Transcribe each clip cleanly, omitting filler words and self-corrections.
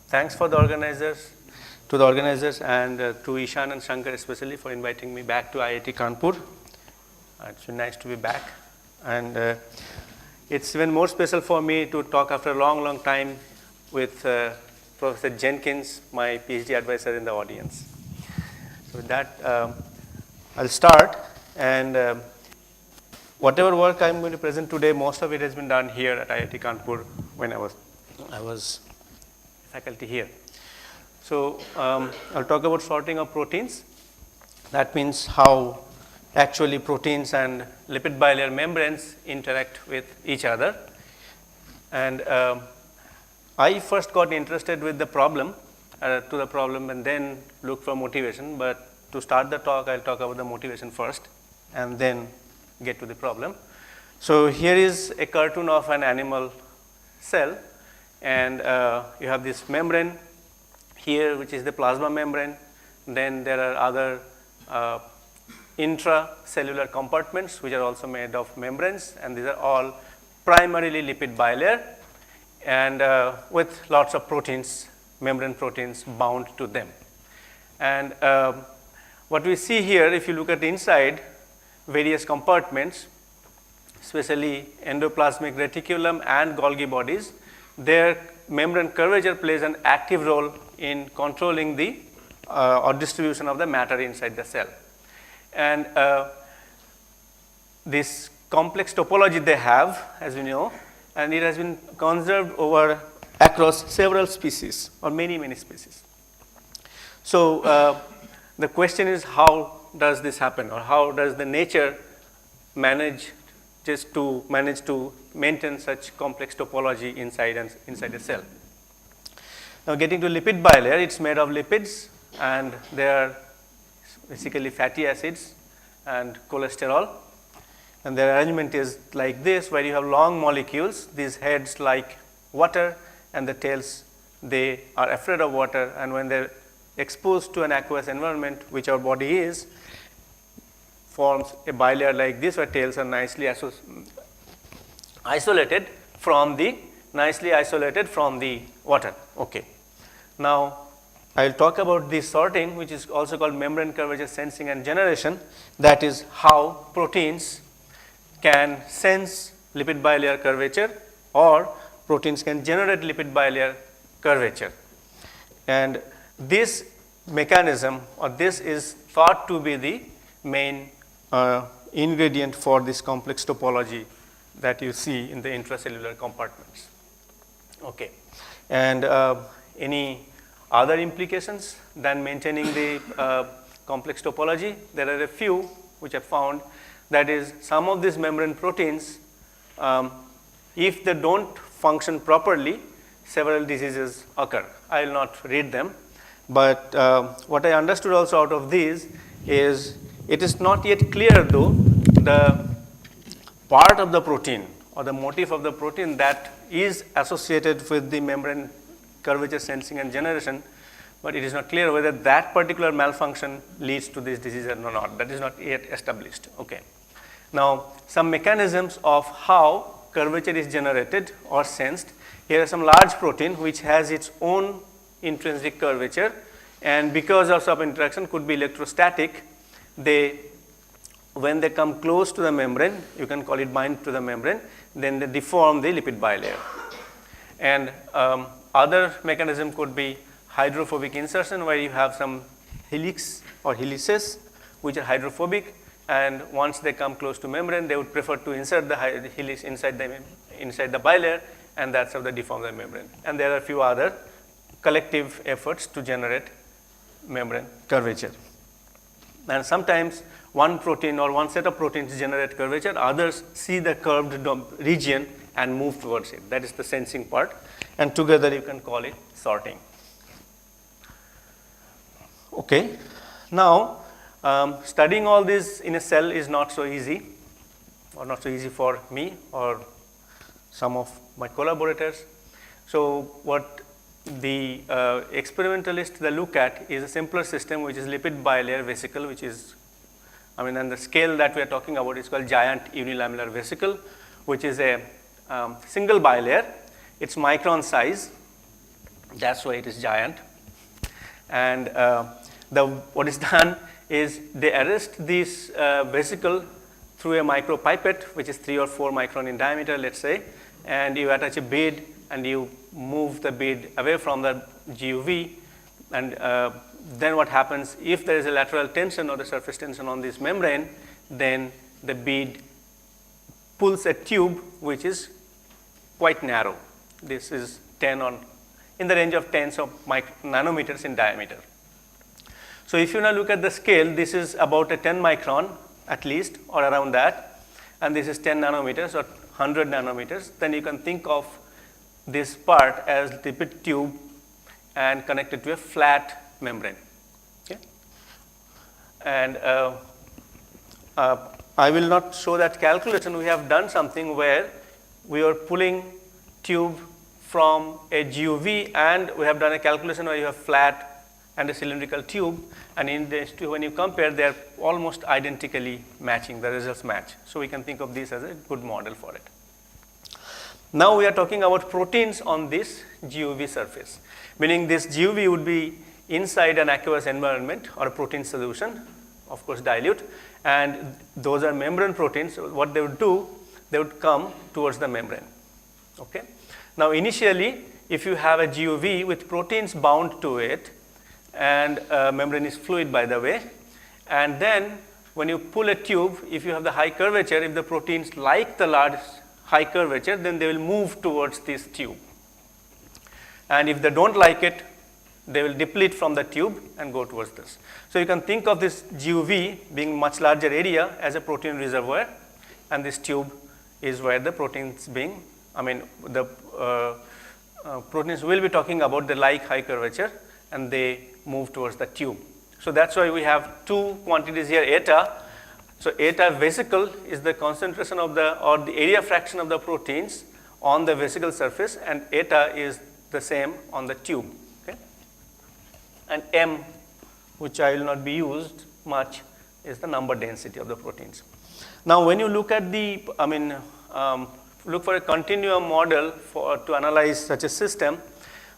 thanks for the organizers and to Ishan and Shankar especially for inviting me back to IIT Kanpur. It's been nice to be back, and it's even more special for me to talk after a long time with Professor Jenkins, my PhD advisor in the audience. So with that, I'll start, and whatever work I'm going to present today, most of it has been done here at IIT Kanpur when I was faculty here. So I'll talk about sorting of proteins. That means how actually proteins and lipid bilayer membranes interact with each other. And I first got interested with the problem, and then look for motivation. But to start the talk, I'll talk about the motivation first, and then get to the problem. So here is a cartoon of an animal cell, and you have this membrane here, which is the plasma membrane. Then there are other intracellular compartments which are also made of membranes, and these are all primarily lipid bilayer and with lots of proteins, membrane proteins bound to them. And what we see here, if you look at inside various compartments, especially endoplasmic reticulum and Golgi bodies, their membrane curvature plays an active role in controlling the or distribution of the matter inside the cell. And this complex topology they have, as we know, and it has been conserved across several species or many species. So the question is, how does this happen, or how does the nature manage to maintain such complex topology inside a cell? Now, getting to lipid bilayer, it's made of lipids, and they are basically fatty acids and cholesterol. And their arrangement is like this, where you have long molecules, these heads like water, and the tails, they are afraid of water, and when they're exposed to an aqueous environment, which our body is, forms a bilayer like this, where tails are nicely isolated from the water. Okay. Now, I'll talk about this sorting, which is also called membrane curvature sensing and generation. That is how proteins can sense lipid bilayer curvature, or proteins can generate lipid bilayer curvature. And this mechanism, or this is thought to be the main ingredient for this complex topology that you see in the intracellular compartments. Okay. And any other implications than maintaining the complex topology? There are a few which I found. That is, some of these membrane proteins, if they don't function properly, several diseases occur. I will not read them, but what I understood also out of these is, it is not yet clear though the part of the protein or the motif of the protein that is associated with the membrane curvature sensing and generation, but it is not clear whether that particular malfunction leads to this disease or not. That is not yet established. Okay. Now, some mechanisms of how curvature is generated or sensed. Here are some large protein which has its own intrinsic curvature, and because of some interaction, could be electrostatic, when they come close to the membrane, you can call it bind to the membrane, then they deform the lipid bilayer. And other mechanism could be hydrophobic insertion, where you have some helix or helices which are hydrophobic, and once they come close to membrane, they would prefer to insert the helix inside the bilayer, and that's how they deform the membrane. And there are a few other collective efforts to generate membrane curvature. And sometimes one protein or one set of proteins generate curvature, others see the curved region and move towards it. That is the sensing part, and together you can call it sorting. Okay. Now, studying all this in a cell is not so easy, or not so easy for me or some of my collaborators. So what the experimentalists they look at is a simpler system, which is lipid bilayer vesicle, which is, and the scale that we are talking about is called giant unilamellar vesicle, which is a single bilayer. It's micron size, That's why it is giant. And what is done is they arrest this vesicle through a micropipette, which is 3 or 4 micron in diameter, let's say, and you attach a bead and you move the bead away from the GUV, and then what happens, if there is a lateral tension or the surface tension on this membrane, then the bead pulls a tube which is quite narrow. This is 10 on in the range of tens of nanometers in diameter. So if you now look at the scale, this is about a 10 micron at least, or around that, and this is 10 nanometers or 100 nanometers, then you can think of this part as lipid tube and connected to a flat membrane. Okay? And I will not show that calculation. We have done something where we are pulling tube from a GUV, and we have done a calculation where you have flat and a cylindrical tube, and in these two, when you compare, they are almost identically matching, the results match. So we can think of this as a good model for it. Now we are talking about proteins on this GUV surface, meaning this GUV would be inside an aqueous environment or a protein solution, of course dilute, and those are membrane proteins. So what they would do, they would come towards the membrane. Okay? Now initially, if you have a GUV with proteins bound to it, and membrane is fluid, by the way, and then when you pull a tube, if you have the high curvature, if the proteins like the large high curvature, then they will move towards this tube, and if they don't like it, they will deplete from the tube and go towards this. So you can think of this GUV being much larger area as a protein reservoir, and this tube is where the proteins being, the proteins will be talking about the like high curvature, and they move towards the tube. So that's why we have two quantities here, eta. So eta vesicle is the concentration of the, or the area fraction of the proteins on the vesicle surface, and eta is the same on the tube. Okay? And m, which I will not be used much, is the number density of the proteins. Now when you look at the, look for a continuum model to analyze such a system,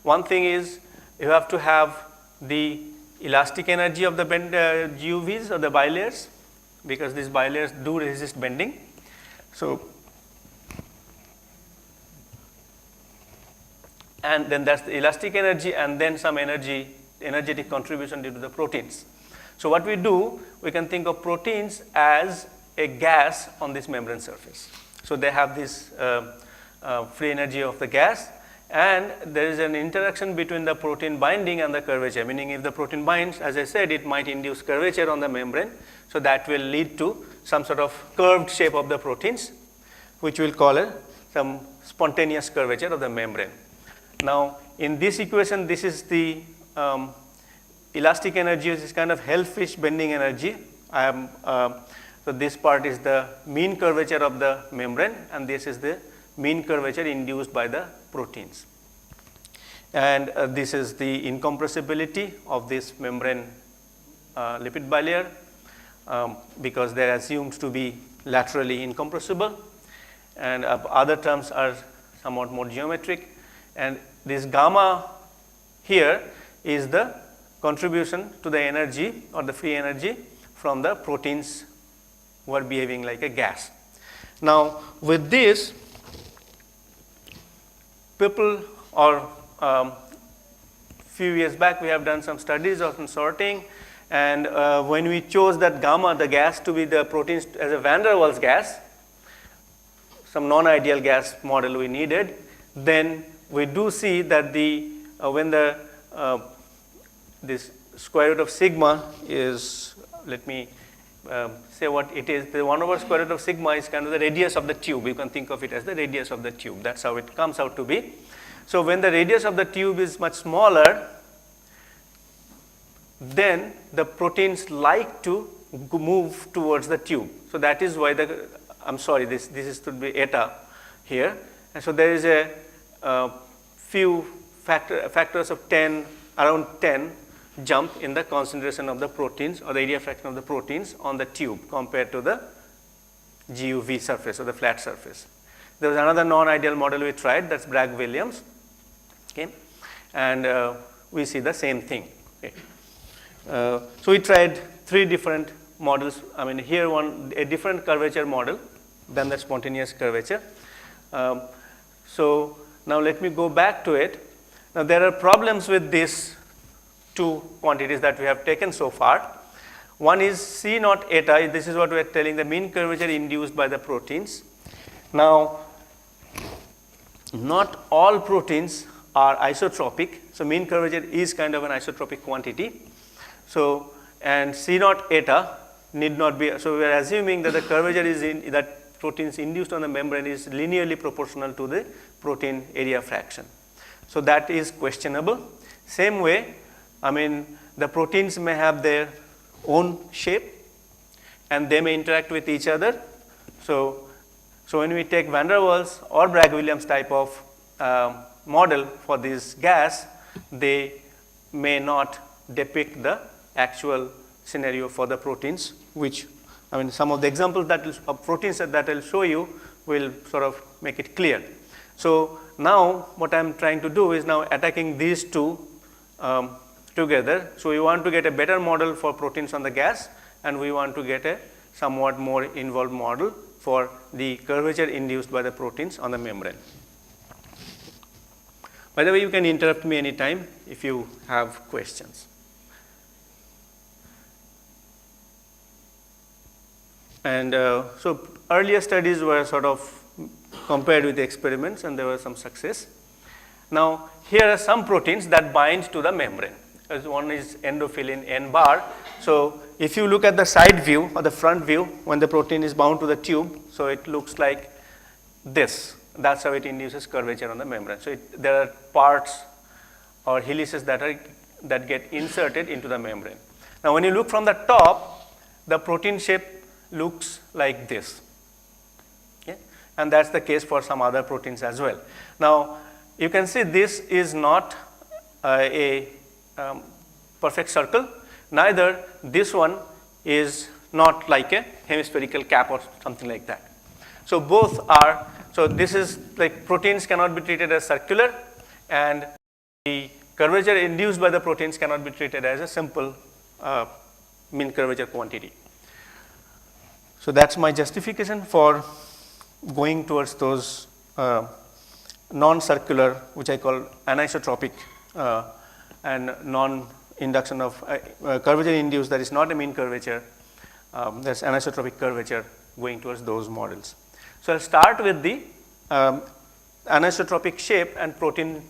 one thing is you have to have the elastic energy of the GUVs or the bilayers, because these bilayers do resist bending. So, and then that's the elastic energy, and then some energetic contribution due to the proteins. So what we do, we can think of proteins as a gas on this membrane surface. So they have this free energy of the gas, and there is an interaction between the protein binding and the curvature, meaning if the protein binds, as I said, it might induce curvature on the membrane. So that will lead to some sort of curved shape of the proteins, which we'll call some spontaneous curvature of the membrane. Now in this equation, this is the elastic energy, which is kind of hellfish bending energy. So this part is the mean curvature of the membrane, and this is the mean curvature induced by the proteins. And this is the incompressibility of this membrane lipid bilayer, because they are assumed to be laterally incompressible, and other terms are somewhat more geometric. And this gamma here is the contribution to the energy or the free energy from the proteins who are behaving like a gas. Now with this, people, or few years back we have done some studies on sorting, and when we chose that gamma, the gas, to be the proteins as a van der Waals gas, some non-ideal gas model we needed, then we do see that the when the this square root of sigma is, let me say what it is, the 1 over square root of sigma is kind of the radius of the tube. You can think of it as the radius of the tube. That's how it comes out to be. So when the radius of the tube is much smaller, then the proteins like to move towards the tube. So that is why the, this is to be eta here. And so there is a few factors of 10, around 10 jump in the concentration of the proteins or the area fraction of the proteins on the tube compared to the GUV surface or the flat surface. There was another non-ideal model we tried, that's Bragg-Williams. Okay. and we see the same thing. Okay. So we tried 3 different models. I mean, here a different curvature model than the spontaneous curvature. So now let me go back to it. Now there are problems with these 2 quantities that we have taken so far. One is C naught eta. This is what we are telling, the mean curvature induced by the proteins. Now, not all proteins are isotropic. So mean curvature is kind of an isotropic quantity. So, and C naught eta need not be, so we are assuming that the curvature is that proteins induced on the membrane is linearly proportional to the protein area fraction. So that is questionable. Same way, I mean, the proteins may have their own shape and they may interact with each other. So when we take van der Waals or Bragg-Williams type of model for this gas, they may not depict the actual scenario for the proteins, which, I mean, some of the examples of proteins that I'll show you will sort of make it clear. So now what I'm trying to do is now attacking these 2 together. So we want to get a better model for proteins on the gas, and we want to get a somewhat more involved model for the curvature induced by the proteins on the membrane. By the way, you can interrupt me anytime if you have questions. And so earlier studies were sort of compared with the experiments, and there was some success. Now here are some proteins that bind to the membrane. One is endophilin N bar. So if you look at the side view or the front view when the protein is bound to the tube, so it looks like this. That's how it induces curvature on the membrane. So there are parts or helices that get inserted into the membrane. Now when you look from the top, the protein shape looks like this. Okay? And that's the case for some other proteins as well. Now you can see this is not a perfect circle, neither this one is not like a hemispherical cap or something like that. So both are, so this is like proteins cannot be treated as circular, and the curvature induced by the proteins cannot be treated as a simple mean curvature quantity. So that's my justification for going towards those non-circular, which I call anisotropic, and non-induction of curvature induced, that is not a mean curvature, that's anisotropic curvature, going towards those models. So I'll start with the anisotropic shape and protein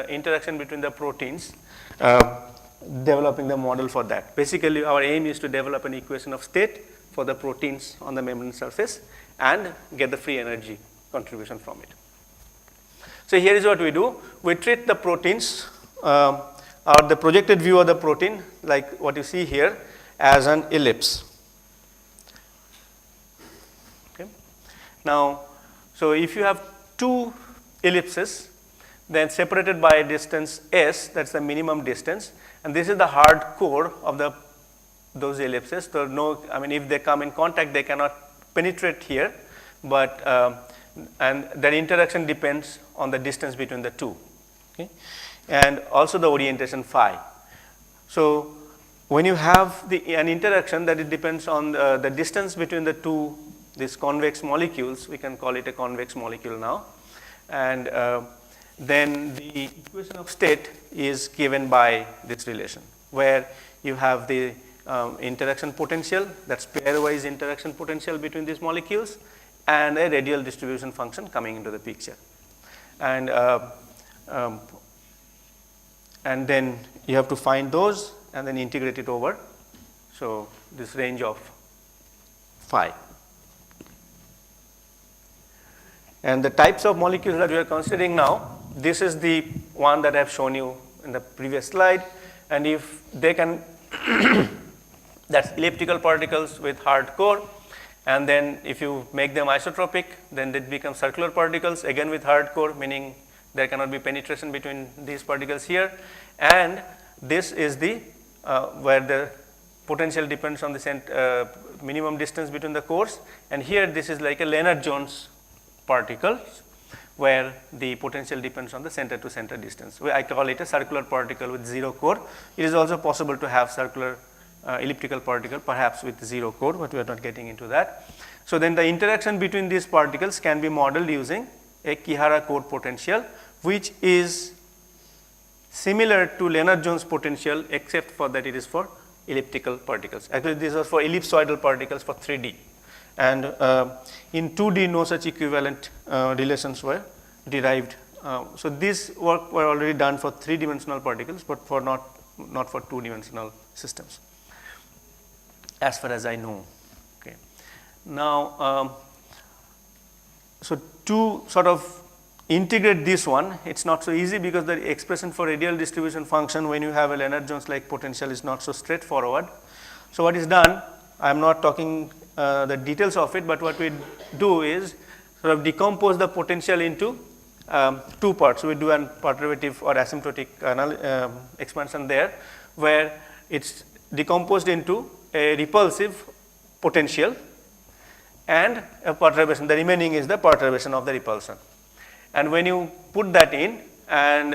interaction between the proteins, developing the model for that. Basically, our aim is to develop an equation of state for the proteins on the membrane surface and get the free energy contribution from it. So here is what we do. We treat the proteins, or the projected view of the protein, like what you see here, as an ellipse. Okay. Now, so if you have 2 ellipses, then separated by a distance s, that's the minimum distance, and this is the hard core of those ellipses. So no, I mean, if they come in contact, they cannot penetrate here, but and their interaction depends on the distance between the 2. Okay. And also the orientation phi. So when you have an interaction that it depends on the distance between the 2 these convex molecules, we can call it a convex molecule now, and then the equation of state is given by this relation, where you have the interaction potential, that's pairwise interaction potential between these molecules, and a radial distribution function coming into the picture. And then you have to find those and then integrate it over. So this range of phi. And the types of molecules that we are considering now, this is the one that I have shown you in the previous slide. And if they can, that's elliptical particles with hard core. And then if you make them isotropic, then they become circular particles, again with hard core, meaning there cannot be penetration between these particles here. And this is the where the potential depends on the minimum distance between the cores. And here this is like a Lennard-Jones particles, where the potential depends on the center to center distance. I call it a circular particle with zero core. It is also possible to have circular elliptical particle perhaps with zero core, but we are not getting into that. So then the interaction between these particles can be modeled using a Kihara core potential, which is similar to Lennard-Jones potential, except for that it is for elliptical particles. Actually, this was for ellipsoidal particles for 3D. And in 2D, no such equivalent relations were derived. So these work were already done for 3-dimensional particles, but for not for 2-dimensional systems, as far as I know. Okay. Now, so to sort of integrate this one, it's not so easy because the expression for radial distribution function when you have a Lennard-Jones like potential is not so straightforward. So what is done, I'm not talking the details of it, but what we do is sort of decompose the potential into two parts. We do a part derivative or asymptotic expansion there, where it's decomposed into a repulsive potential and a perturbation. The remaining is the perturbation of the repulsion. And when you put that in and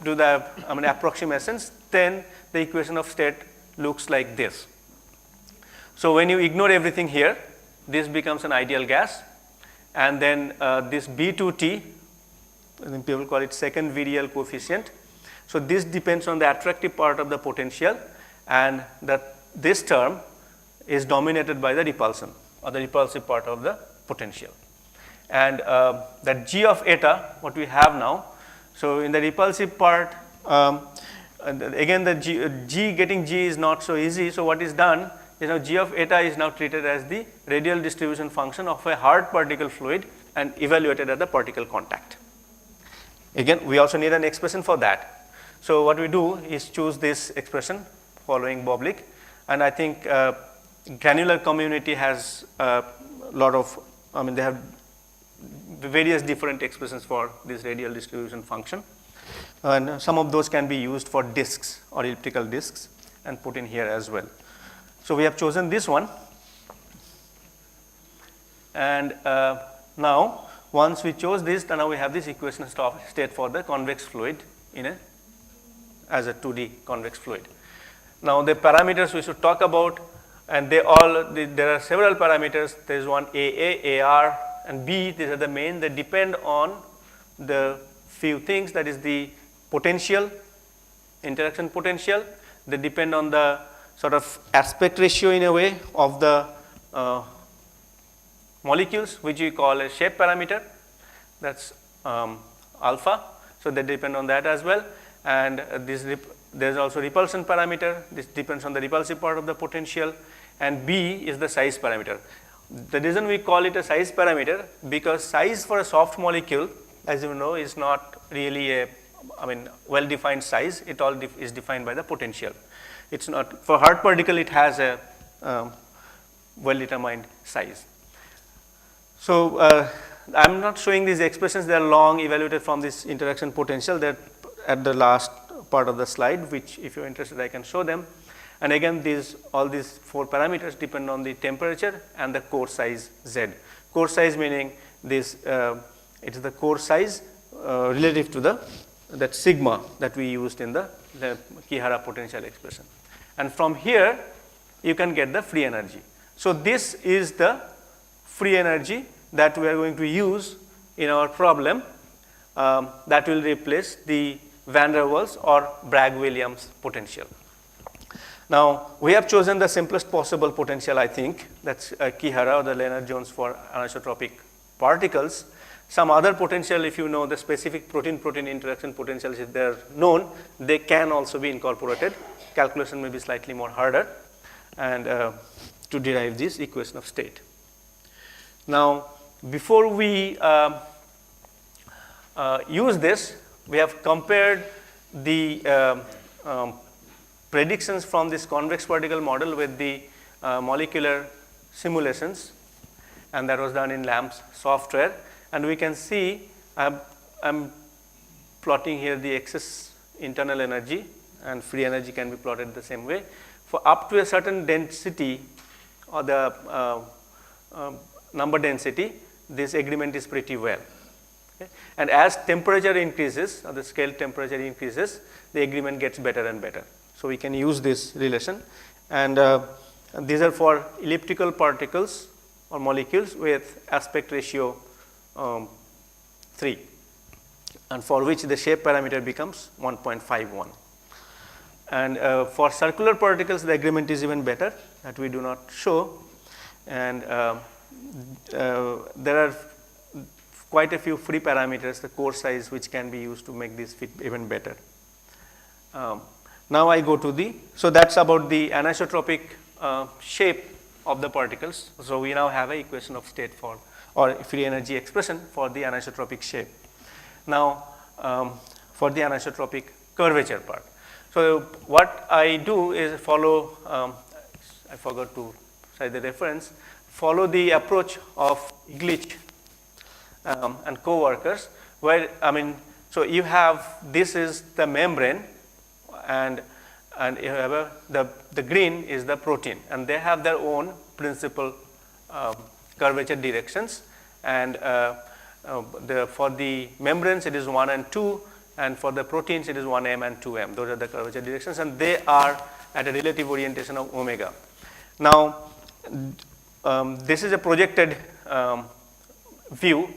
do the approximations, then the equation of state looks like this. So when you ignore everything here, this becomes an ideal gas, and then this B2T, people call it second virial coefficient. So this depends on the attractive part of the potential, and this term is dominated by the repulsion or the repulsive part of the potential. And that G of eta, what we have now, so in the repulsive part, again the getting G is not so easy. So what is done is now G of eta is now treated as the radial distribution function of a hard particle fluid and evaluated at the particle contact. Again, we also need an expression for that. So what we do is choose this expression following Boblik, and I think granular community has a lot of, they have various different expressions for this radial distribution function, and some of those can be used for disks or elliptical disks and put in here as well. So we have chosen this one, and now once we chose this, then now we have this equation of state for the convex fluid as a 2D convex fluid. Now the parameters we should talk about, and there are several parameters. There is one AA, AR, and B. These are the main that depend on the few things, that is the potential, interaction potential. They depend on the sort of aspect ratio in a way of the molecules, which we call a shape parameter, that's alpha. So they depend on that as well. And there's also repulsion parameter. This depends on the repulsive part of the potential. And B is the size parameter. The reason we call it a size parameter, because size for a soft molecule, as you know, is not really a well-defined size. It all is defined by the potential. It's not for hard particle. It has a well-determined size. So I'm not showing these expressions. They are long, evaluated from this interaction potential. They're at the last part of the slide, which if you're interested, I can show them. And again, all these 4 parameters depend on the temperature and the core size Z. Core size meaning this, it is the core size relative to that sigma that we used in the Kihara potential expression. And from here, you can get the free energy. So this is the free energy that we are going to use in our problem that will replace the van der Waals or Bragg-Williams potential. Now, we have chosen the simplest possible potential, I think. That's Kihara, or the Lennard-Jones for anisotropic particles. Some other potential, if you know the specific protein-protein interaction potentials, if they're known, they can also be incorporated. Calculation may be slightly more harder, and to derive this equation of state. Now, before we use this, we have compared the predictions from this convex particle model with the molecular simulations, and that was done in LAMMPS software. And we can see, I'm plotting here the excess internal energy, and free energy can be plotted the same way. For up to a certain density or the number density, this agreement is pretty well. Okay. And as temperature increases, or the scale temperature increases, the agreement gets better and better. So we can use this relation, and these are for elliptical particles or molecules with aspect ratio 3, and for which the shape parameter becomes 1.51. And for circular particles, the agreement is even better, that we do not show, and there are quite a few free parameters, the core size, which can be used to make this fit even better. Now I go to the, so that's about the anisotropic shape of the particles. So we now have an equation of state for, or free energy expression for the anisotropic shape. Now for the anisotropic curvature part. So what I do is follow, I forgot to cite the reference, follow the approach of Glitch and co-workers, where, I mean, so you have, this is the membrane, and you have the green is the protein, and they have their own principal curvature directions, and for the membranes it is 1 and 2, and for the proteins it is 1m and 2m. Those are the curvature directions, and they are at a relative orientation of omega. Now this is a projected view,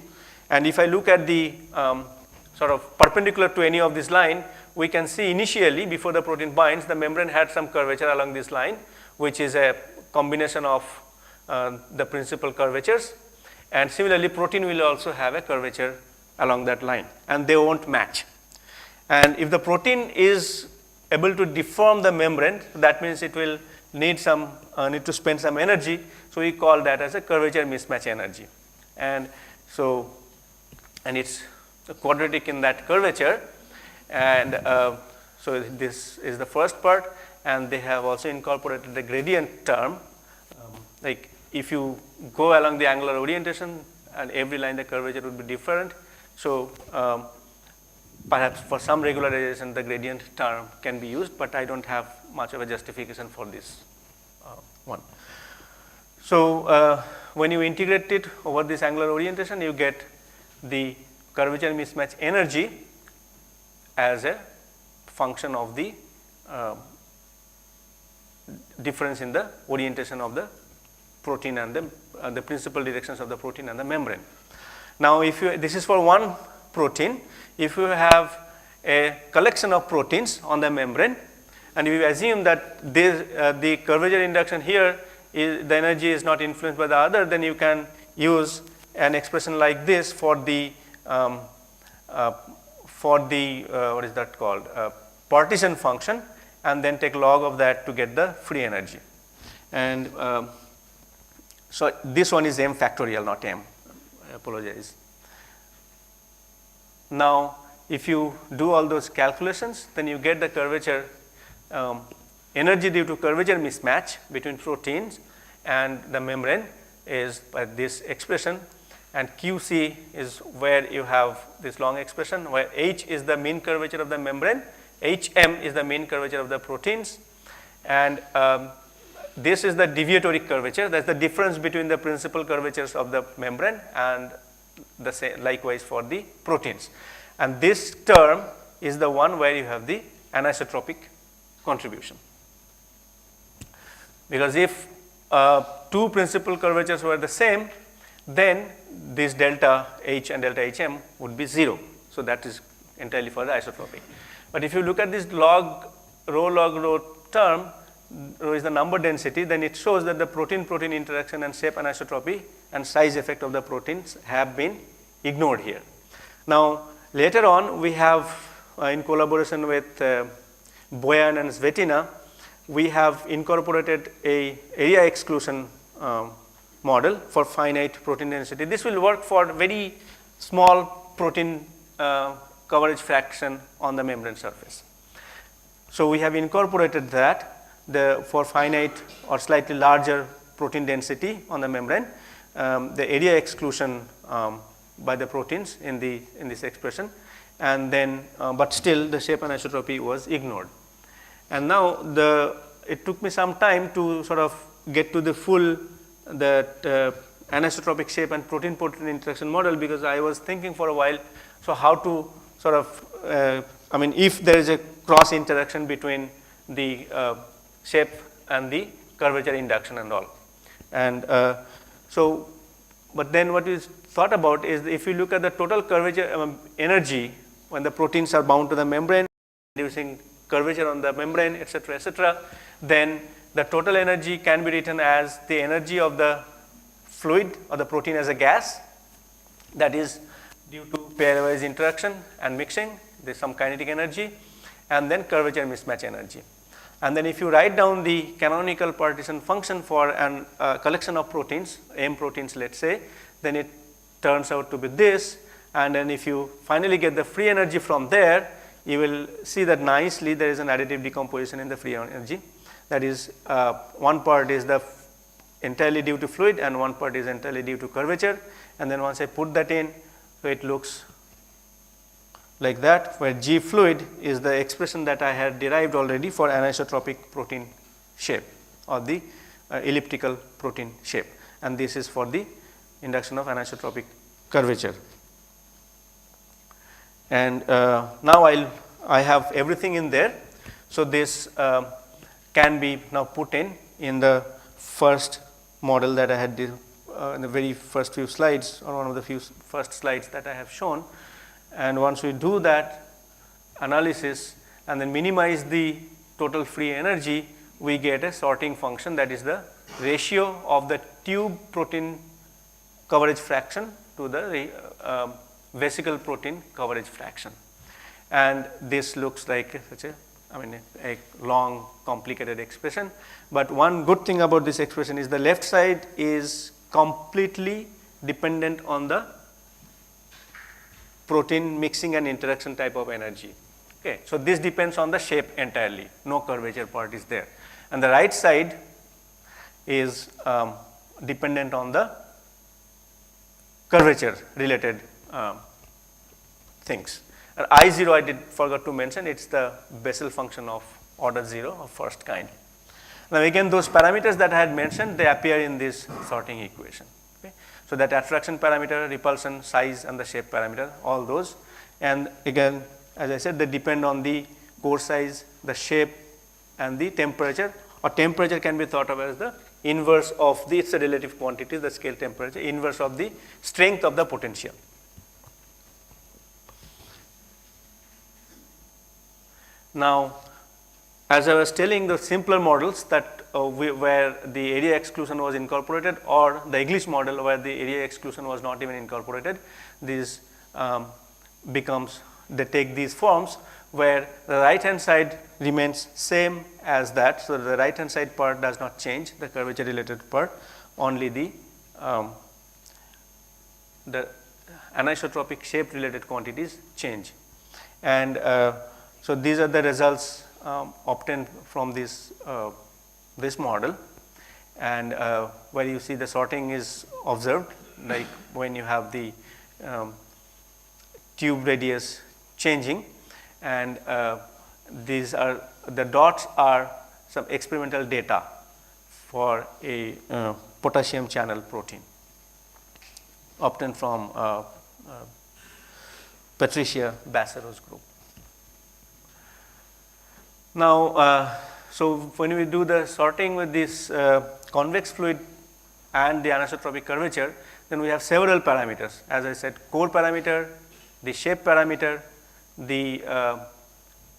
and if I look at the sort of perpendicular to any of this line, we can see initially, before the protein binds, the membrane had some curvature along this line, which is a combination of the principal curvatures, and similarly protein will also have a curvature along that line, and they won't match. And if the protein is able to deform the membrane, that means it will need some need to spend some energy, so we call that as a curvature mismatch energy. And so, and it's quadratic in that curvature, and so this is the first part, and they have also incorporated the gradient term. Like if you go along the angular orientation, and every line the curvature would be different, so perhaps for some regularization the gradient term can be used, but I don't have much of a justification for this one. So when you integrate it over this angular orientation, you get the curvature mismatch energy as a function of the difference in the orientation of the protein and the principal directions of the protein and the membrane. Now if you, this is for one protein, if you have a collection of proteins on the membrane, and we assume that the curvature induction here is, the energy is not influenced by the other, then you can use an expression like this for the what is that called, partition function, and then take log of that to get the free energy. And so this one is m factorial, not m. I apologize. Now if you do all those calculations, then you get the curvature energy due to curvature mismatch between proteins and the membrane is by this expression, and QC is where you have this long expression where H is the mean curvature of the membrane, HM is the mean curvature of the proteins, and this is the deviatory curvature. That's the difference between the principal curvatures of the membrane and the same likewise for the proteins. And this term is the one where you have the anisotropic contribution. Because if two principal curvatures were the same, then this delta H and delta HM would be 0. So that is entirely for the isotropic. But if you look at this log rho term, rho is the number density, then it shows that the protein-protein interaction and shape anisotropy and size effect of the proteins have been ignored here. Now later on we have in collaboration with Boyan and Svetina, we have incorporated a area exclusion model for finite protein density. This will work for very small protein coverage fraction on the membrane surface. So we have incorporated that for finite or slightly larger protein density on the membrane, the area exclusion by the proteins in this expression, and then but still the shape anisotropy was ignored. And now it took me some time to sort of get to the full anisotropic shape and protein-protein interaction model, because I was thinking for a while, so how to sort of, I mean, if there is a cross interaction between the shape and the curvature induction and all. And so, but then what is thought about is if you look at the total curvature energy when the proteins are bound to the membrane, reducing curvature on the membrane, etc., then the total energy can be written as the energy of the fluid or the protein as a gas, that is due to pairwise interaction and mixing, there is some kinetic energy, and then curvature mismatch energy. And then if you write down the canonical partition function for a collection of proteins, M proteins let us say, then it turns out to be this, and then if you finally get the free energy from there, you will see that nicely there is an additive decomposition in the free energy. That is, one part is entirely due to fluid and one part is entirely due to curvature, and then once I put that in, so it looks like that, where G fluid is the expression that I had derived already for anisotropic protein shape or the elliptical protein shape, and this is for the induction of anisotropic curvature. And now I have everything in there, so this can be now put in the first model that I had in the very first few slides, or one of the first slides that I have shown. And once we do that analysis and then minimize the total free energy, we get a sorting function, that is the ratio of the tube protein coverage fraction to the vesicle protein coverage fraction. And this looks like such a long complicated expression, but one good thing about this expression is the left side is completely dependent on the protein mixing and interaction type of energy. Okay. So, this depends on the shape entirely, no curvature part is there, and the right side is dependent on the curvature related things. And I0 I forgot to mention, it is the Bessel function of order 0 of first kind. Now again those parameters that I had mentioned, they appear in this sorting equation. Okay. So that attraction parameter, repulsion, size and the shape parameter, all those, and again as I said, they depend on the core size, the shape and the temperature, or temperature can be thought of as the inverse of the, it's a relative quantity, the scale temperature, inverse of the strength of the potential. Now, as I was telling, the simpler models that where the area exclusion was incorporated, or the English model where the area exclusion was not even incorporated, these they take these forms where the right hand side remains same as that. So, the right hand side part does not change, the curvature related part, only the anisotropic shape related quantities change. And so, these are the results obtained from this model, and where you see the sorting is observed, like when you have the tube radius changing, and these are the dots are some experimental data for a potassium channel protein obtained from Patricia Bassero's group. Now, so when we do the sorting with this convex fluid and the anisotropic curvature, then we have several parameters. As I said, core parameter, the shape parameter, the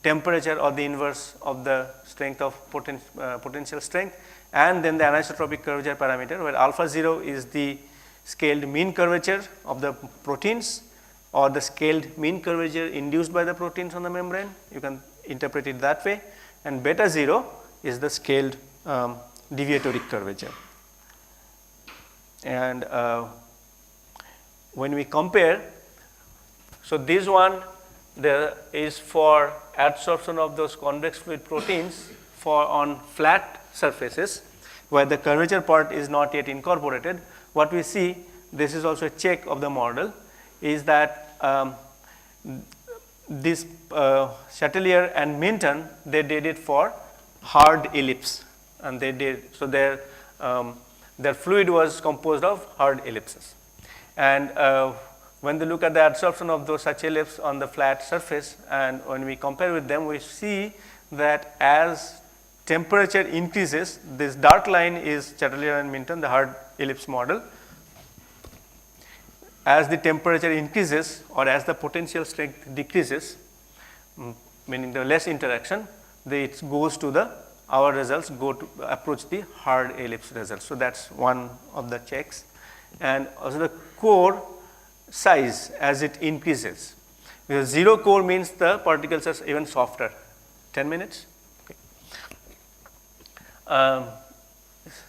temperature or the inverse of the strength of potential strength, and then the anisotropic curvature parameter, where alpha 0 is the scaled mean curvature of the proteins, or the scaled mean curvature induced by the proteins on the membrane. You can interpret it that way, and beta 0 is the scaled deviatoric curvature. And when we compare, so this one there is for adsorption of those convex fluid proteins for on flat surfaces where the curvature part is not yet incorporated. What we see, this is also a check of the model, is that this Chatelier and Minton, they did it for hard ellipse, and they did, so their their fluid was composed of hard ellipses. And when they look at the adsorption of those such ellipses on the flat surface, and when we compare with them, we see that as temperature increases, this dark line is Chatterley and Minton, the hard ellipse model. As the temperature increases or as the potential strength decreases, meaning the less interaction, it goes to the, our results go to approach the hard ellipse results. So that's one of the checks. And also the core size as it increases, because 0 core means the particles are even softer. 10 minutes? Okay.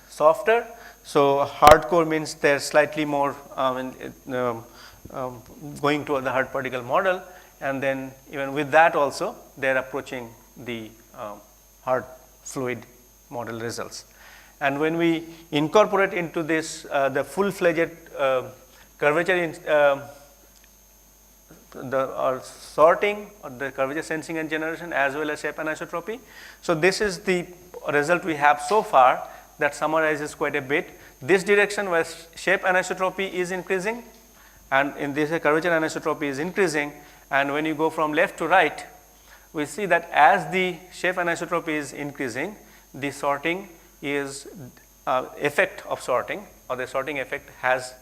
Softer, so hard core means they're slightly more going to the hard particle model, and then even with that also they're approaching the hard fluid model results. And when we incorporate into this the full-fledged curvature in sorting or the curvature sensing and generation as well as shape anisotropy. So this is the result we have so far that summarizes quite a bit. This direction where shape anisotropy is increasing, and in this curvature anisotropy is increasing, and when you go from left to right, we see that as the shape anisotropy is increasing, the sorting is effect of sorting, or the sorting effect has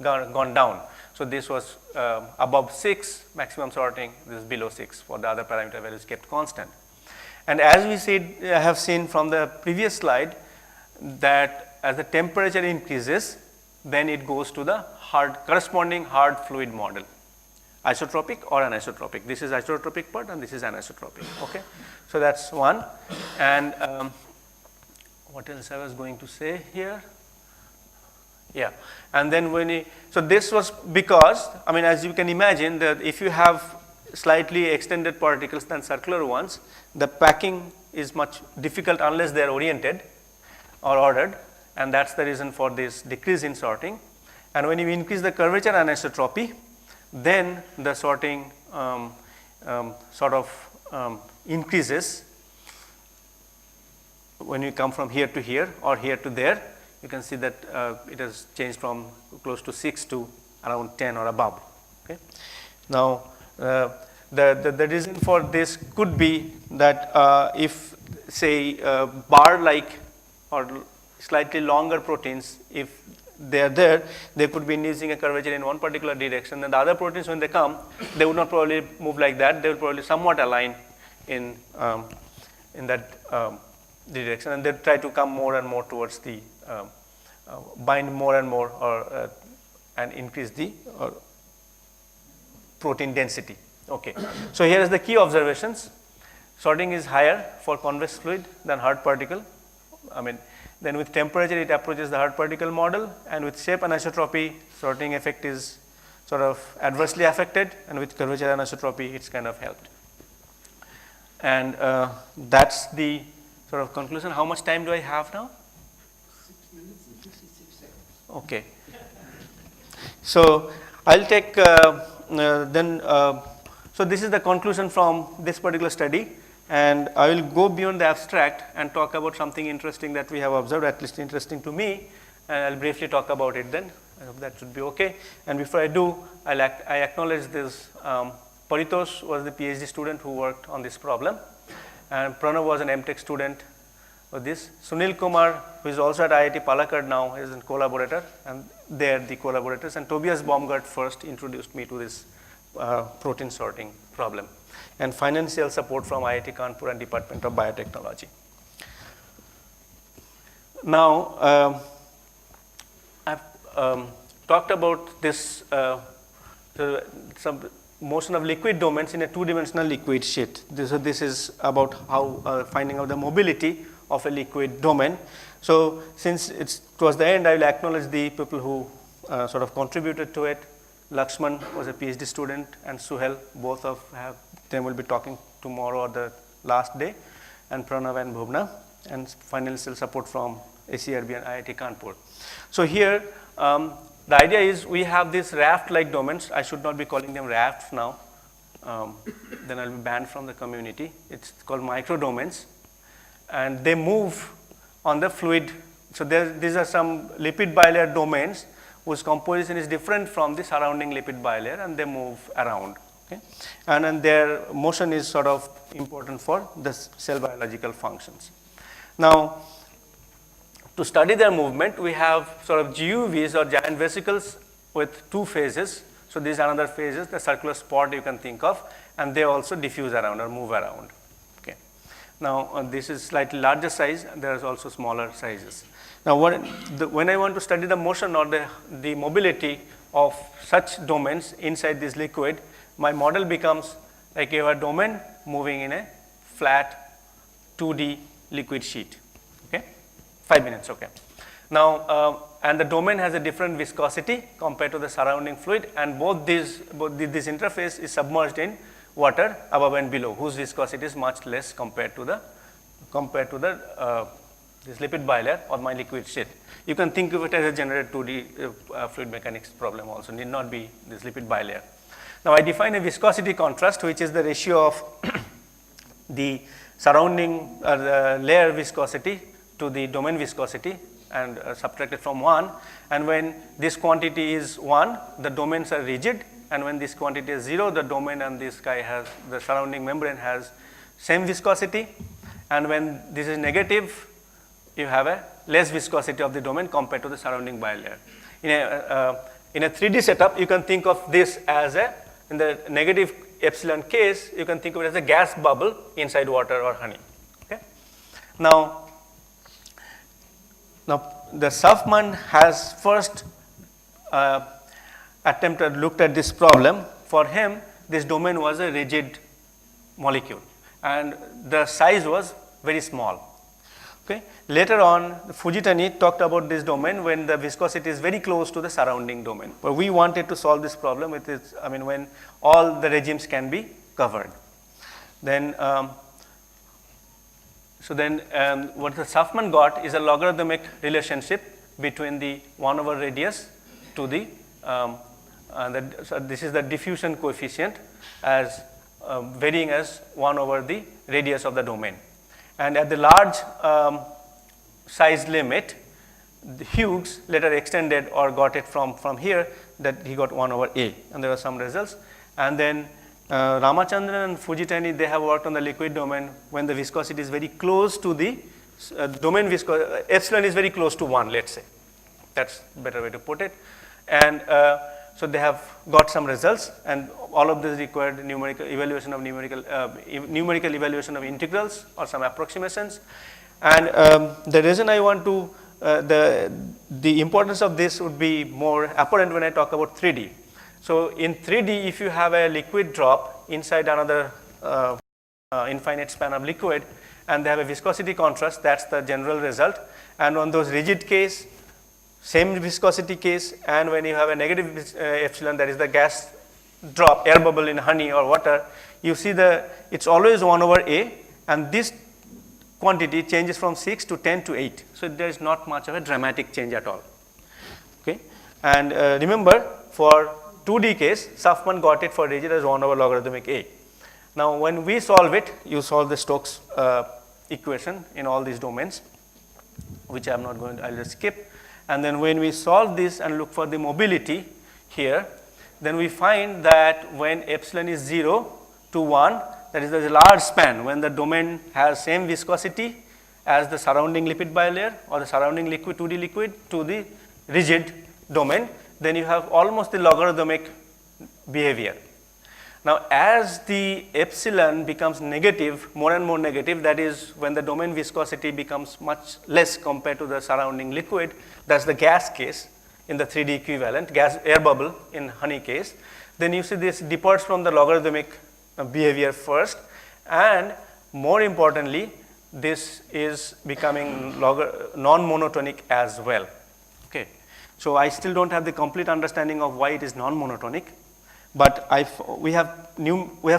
gone down. So this was above 6 maximum sorting, this is below 6 for the other parameter values kept constant. And as we have seen from the previous slide, that as the temperature increases, then it goes to the corresponding hard fluid model, isotropic or anisotropic. This is isotropic part and this is anisotropic. Okay, so that's one. And what else I was going to say here? Yeah, and then so this was because, I mean, as you can imagine, that if you have slightly extended particles than circular ones, the packing is much difficult unless they are oriented or ordered, and that's the reason for this decrease in sorting. And when you increase the curvature anisotropy, then the sorting increases. When you come from here to here or here to there, you can see that it has changed from close to 6 to around 10 or above. Okay. Now, the reason for this could be that if, say, bar-like or slightly longer proteins, if they are there, they could be using a curvature in one particular direction, and the other proteins, when they come, they would not probably move like that. They will probably somewhat align in that direction, and they try to come more and more towards the bind more and more, or and increase the protein density. Okay. So here is the key observations. Sorting is higher for convex fluid than hard particle. I mean, then with temperature it approaches the hard particle model, and with shape anisotropy, sorting effect is sort of adversely affected, and with curvature anisotropy it's kind of helped. And that's the sort of conclusion. How much time do I have now? 6 minutes and 56 seconds. Okay. So I'll take so this is the conclusion from this particular study, and I will go beyond the abstract and talk about something interesting that we have observed, at least interesting to me, and I'll briefly talk about it then. I hope that should be okay. And before I do, I acknowledge this. Paritos was the PhD student who worked on this problem, and Pranav was an MTech student for this. Sunil Kumar, who is also at IIT Palakkad now, is a collaborator, and they are the collaborators. And Tobias Baumgart first introduced me to this protein sorting problem, and financial support from IIT Kanpur and Department of Biotechnology. Now, I've talked about this some motion of liquid domains in a two-dimensional liquid sheet. This is about how finding out the mobility of a liquid domain. So since it's towards the end, I will acknowledge the people who sort of contributed to it. Lakshman was a PhD student, and Suhel, both of them will be talking tomorrow or the last day, and Pranav and Bhuvna, and financial support from ACRB and IIT Kanpur. So here, the idea is we have these raft-like domains. I should not be calling them rafts now. Then I'll be banned from the community. It's called microdomains, and they move on the fluid so these are some lipid bilayer domains whose composition is different from the surrounding lipid bilayer, and they move around. Okay? And then their motion is sort of important for the cell biological functions. Now, to study their movement, we have sort of GUVs or giant vesicles with two phases. So these are another phases, the circular spot you can think of, and they also diffuse around or move around. Okay. Now, this is slightly larger size, and there is also smaller sizes. Now, when I want to study the motion or the mobility of such domains inside this liquid, my model becomes like you have a domain moving in a flat 2D liquid sheet. Okay, 5 minutes. Okay. Now, and the domain has a different viscosity compared to the surrounding fluid, and this interface is submerged in water above and below, whose viscosity is much less compared to the this lipid bilayer or my liquid sheet. You can think of it as a generated 2D fluid mechanics problem also, need not be this lipid bilayer. Now, I define a viscosity contrast, which is the ratio of the surrounding the layer viscosity to the domain viscosity, and subtracted from 1. And when this quantity is 1, the domains are rigid, and when this quantity is 0, the domain and this guy has, the surrounding membrane has same viscosity, and when this is negative, you have a less viscosity of the domain compared to the surrounding bilayer. In a 3D setup, you can think of this as in the negative epsilon case, you can think of it as a gas bubble inside water or honey. Okay? Now, the Sovan has first looked at this problem. For him, this domain was a rigid molecule, and the size was very small. Okay. Later on, Fujitani talked about this domain when the viscosity is very close to the surrounding domain. But we wanted to solve this problem with this, when all the regimes can be covered. Then, what the Sovan got is a logarithmic relationship between the 1 over radius to the, so this is the diffusion coefficient as varying as 1 over the radius of the domain. And at the large size limit, Hughes later extended or got it from here, that he got 1 over A, and there were some results. And then Ramachandran and Fujitani, they have worked on the liquid domain when the viscosity is very close to the domain viscosity, epsilon is very close to 1, let's say. That's a better way to put it. And so they have got some results, and all of this required numerical evaluation of numerical evaluation of integrals or some approximations. And the reason I want to, the importance of this would be more apparent when I talk about 3D. So in 3D, if you have a liquid drop inside another infinite span of liquid, and they have a viscosity contrast, that's the general result. And on those rigid case, same viscosity case, and when you have a negative epsilon, that is the gas drop, air bubble in honey or water, you see it's always 1 over A, and this quantity changes from 6 to 10 to 8. So there is not much of a dramatic change at all. Okay, and remember, for 2D case, Sovan got it for rigid as 1 over logarithmic A. Now, when we solve it, you solve the Stokes equation in all these domains, which I'm not going to, I'll just skip. And then when we solve this and look for the mobility here, then we find that when epsilon is 0 to 1, that is a large span, when the domain has same viscosity as the surrounding lipid bilayer or the surrounding liquid, 2D liquid, to the rigid domain, then you have almost the logarithmic behavior. Now, as the epsilon becomes negative, more and more negative, that is when the domain viscosity becomes much less compared to the surrounding liquid, that's the gas case in the 3D equivalent, gas air bubble in honey case, then you see this departs from the logarithmic behavior first, and more importantly, this is becoming non-monotonic as well. Okay. So I still don't have the complete understanding of why it is non-monotonic. But we have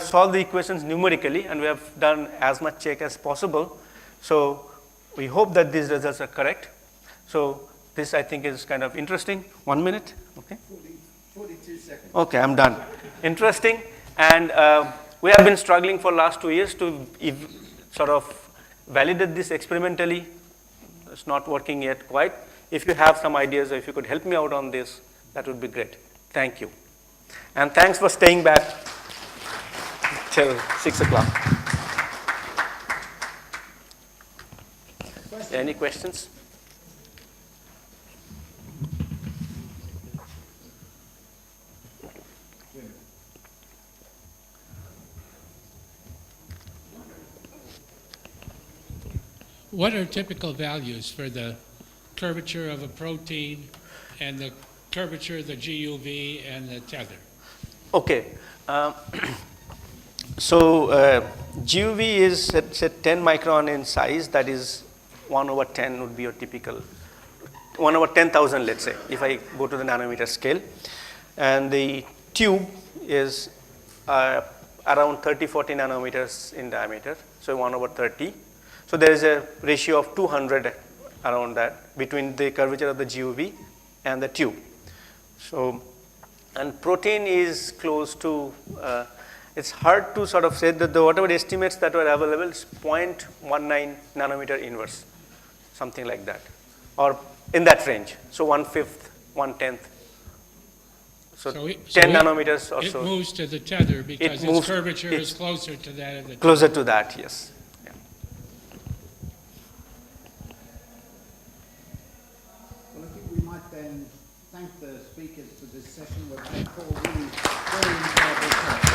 solved the equations numerically, and we have done as much check as possible. So we hope that these results are correct. So this, I think, is kind of interesting. 1 minute, okay? 42 seconds. Okay, I'm done. Interesting, and we have been struggling for last 2 years to sort of validate this experimentally It's not working yet quite. If you have some ideas or if you could help me out on this, that would be great. Thank you. And thanks for staying back till 6 o'clock. Any questions? What are typical values for the curvature of a protein and the curvature of the GUV and the tether? Okay. So GUV is say 10 micron in size. That is 1 over 10 would be your typical 1 over 10,000, let's say, if I go to the nanometer scale. And the tube is around 30-40 nanometers in diameter, so 1 over 30. So there is a ratio of 200 around that between the curvature of the GUV and the tube. So, and protein is close to, it's hard to sort of say that the whatever estimates that were available is 0.19 nanometer inverse, something like that, or in that range. So 1/5, 1/10. So 10 nanometers or so. It moves to the tether because its curvature is closer to that of the tether. Closer to that, yes. Yeah. Well, I think we might then thank the speakers for this session. We've had 4 really very enjoyable talks.